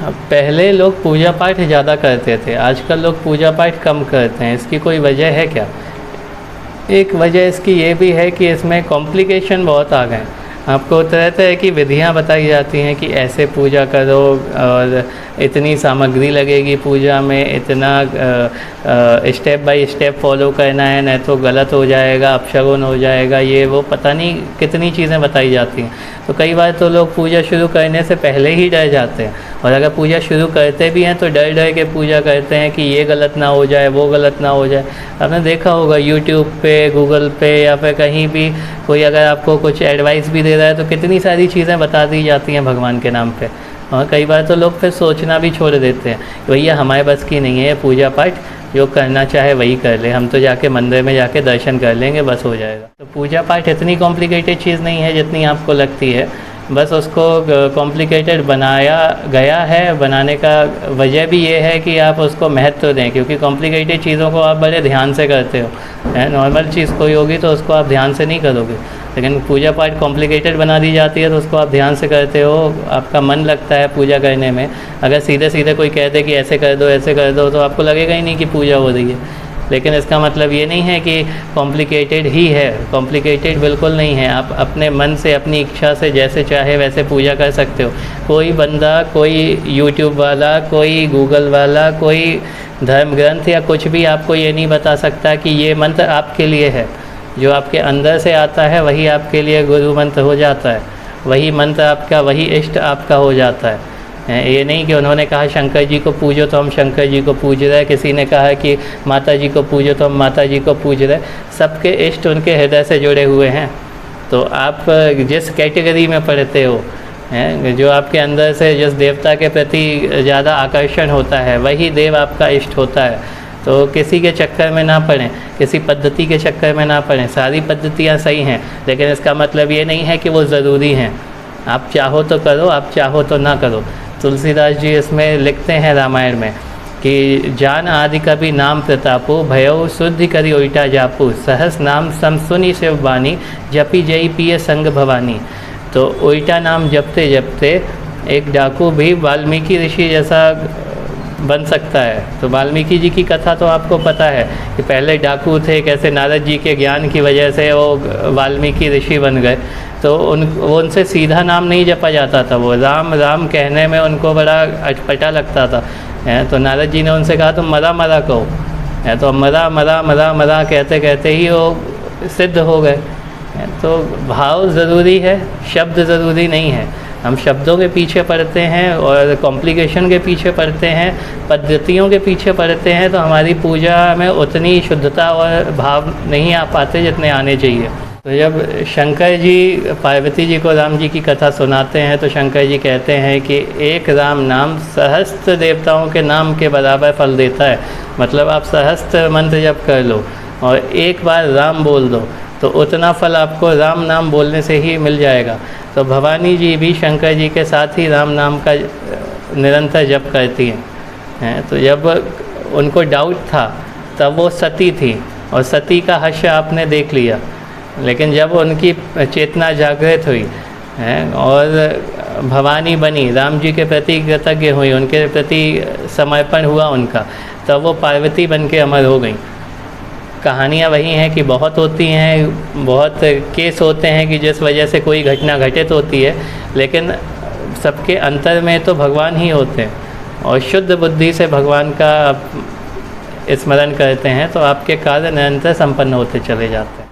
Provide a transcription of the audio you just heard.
पहले लोग पूजा पाठ ज़्यादा करते थे, आजकल लोग पूजा पाठ कम करते हैं। इसकी कोई वजह है क्या? एक वजह इसकी ये भी है कि इसमें कॉम्प्लिकेशन बहुत आ गए। आपको तरह तरह की विधियाँ बताई जाती हैं कि ऐसे पूजा करो और इतनी सामग्री लगेगी पूजा में, इतना स्टेप बाय स्टेप फॉलो करना है, नहीं तो गलत हो जाएगा, अपशगुन हो जाएगा, ये वो पता नहीं कितनी चीज़ें बताई जाती हैं। तो कई बार तो लोग पूजा शुरू करने से पहले ही डर जाते हैं, और अगर पूजा शुरू करते भी हैं तो डर डर के पूजा करते हैं कि ये गलत ना हो जाए, वो गलत ना हो जाए। आपने देखा होगा यूट्यूब पे, गूगल पे या फिर कहीं भी कोई अगर आपको कुछ एडवाइस भी दे रहा है तो कितनी सारी चीज़ें बता दी जाती हैं भगवान के नाम पे। और कई बार तो लोग फिर सोचना भी छोड़ देते हैं कि भैया हमारे बस की नहीं है, पूजा पाठ जो करना चाहे वही कर ले, हम तो जाके मंदिर में जाके दर्शन कर लेंगे, बस हो जाएगा। तो पूजा पाठ इतनी कॉम्प्लिकेटेड चीज़ नहीं है जितनी आपको लगती है, बस उसको कॉम्प्लिकेटेड बनाया गया है। बनाने का वजह भी ये है कि आप उसको महत्व दें, क्योंकि कॉम्प्लिकेटेड चीज़ों को आप बड़े ध्यान से करते हो, नॉर्मल चीज़ कोई होगी तो उसको आप ध्यान से नहीं करोगे, लेकिन पूजा पाठ कॉम्प्लिकेटेड बना दी जाती है तो उसको आप ध्यान से करते हो, आपका मन लगता है पूजा करने में। अगर सीधे सीधे कोई कहते कि ऐसे कर दो ऐसे कर दो तो आपको लगेगा ही नहीं कि पूजा हो रही है। लेकिन इसका मतलब ये नहीं है कि कॉम्प्लिकेटेड ही है, कॉम्प्लिकेटेड बिल्कुल नहीं है। आप अपने मन से, अपनी इच्छा से जैसे चाहे वैसे पूजा कर सकते हो। कोई बंदा, कोई यूट्यूब वाला, कोई गूगल वाला, कोई धर्म ग्रंथ या कुछ भी आपको ये नहीं बता सकता कि ये मंत्र आपके लिए है। जो आपके अंदर से आता है वही आपके लिए गुरु मंत्र हो जाता है, वही मंत्र आपका, वही इष्ट आपका हो जाता है। ये नहीं कि उन्होंने कहा शंकर जी को पूजो तो हम शंकर जी को पूज रहे हैं, किसी ने कहा कि माता जी को पूजो तो हम माता जी को पूज रहे हैं। सबके इष्ट उनके हृदय से जुड़े हुए हैं। तो आप जिस कैटेगरी में पढ़ते हो, जो आपके अंदर से जिस देवता के प्रति ज़्यादा आकर्षण होता है वही देव आपका इष्ट होता है। तो किसी के चक्कर में ना पड़ें, किसी पद्धति के चक्कर में ना पड़ें। सारी पद्धतियाँ सही हैं, लेकिन इसका मतलब ये नहीं है कि वो ज़रूरी हैं। आप चाहो तो करो, आप चाहो तो ना करो। तुलसीदास जी इसमें लिखते हैं रामायण में कि जान आदि कभी नाम प्रतापो, भयो शुद्धि करी ओइटा जापू, सहस नाम सम सुनी शिव बानी, जपी जई पिय संग भवानी। तो ओइटा नाम जपते जपते एक डाकू भी वाल्मीकि ऋषि जैसा बन सकता है। तो वाल्मीकि जी की कथा तो आपको पता है कि पहले डाकू थे, कैसे नारद जी के ज्ञान की वजह से वो वाल्मीकि ऋषि बन गए। तो वो उनसे सीधा नाम नहीं जपा जाता था, वो राम राम कहने में उनको बड़ा अटपटा लगता था। तो नारद जी ने उनसे कहा तुम मरा मरा कहो, तो मरा मरा मरा मरा कहते कहते ही वो सिद्ध हो गए। तो भाव ज़रूरी है, शब्द ज़रूरी नहीं है। हम शब्दों के पीछे पढ़ते हैं और कॉम्प्लिकेशन के पीछे पढ़ते हैं, पद्धतियों के पीछे पढ़ते हैं, तो हमारी पूजा में उतनी शुद्धता और भाव नहीं आ पाते जितने आने चाहिए। तो जब शंकर जी पार्वती जी को राम जी की कथा सुनाते हैं तो शंकर जी कहते हैं कि एक राम नाम सहस्त्र देवताओं के नाम के बराबर फल देता है। मतलब आप सहस्त्र मंत्र जप कर लो और एक बार राम बोल दो तो उतना फल आपको राम नाम बोलने से ही मिल जाएगा। तो भवानी जी भी शंकर जी के साथ ही राम नाम का निरंतर जप करती हैं। तो जब उनको डाउट था तब वो सती थी और सती का हर्ष आपने देख लिया, लेकिन जब उनकी चेतना जागृत हुई और भवानी बनी, राम जी के प्रति कृतज्ञ हुई, उनके प्रति समर्पण हुआ उनका, तब वो पार्वती बन के अमर हो गई। कहानियाँ वही हैं कि बहुत होती हैं, बहुत केस होते हैं कि जिस वजह से कोई घटना घटित होती है, लेकिन सबके अंतर में तो भगवान ही होते हैं। और शुद्ध बुद्धि से भगवान का स्मरण करते हैं तो आपके कार्य निरंतर संपन्न होते चले जाते हैं।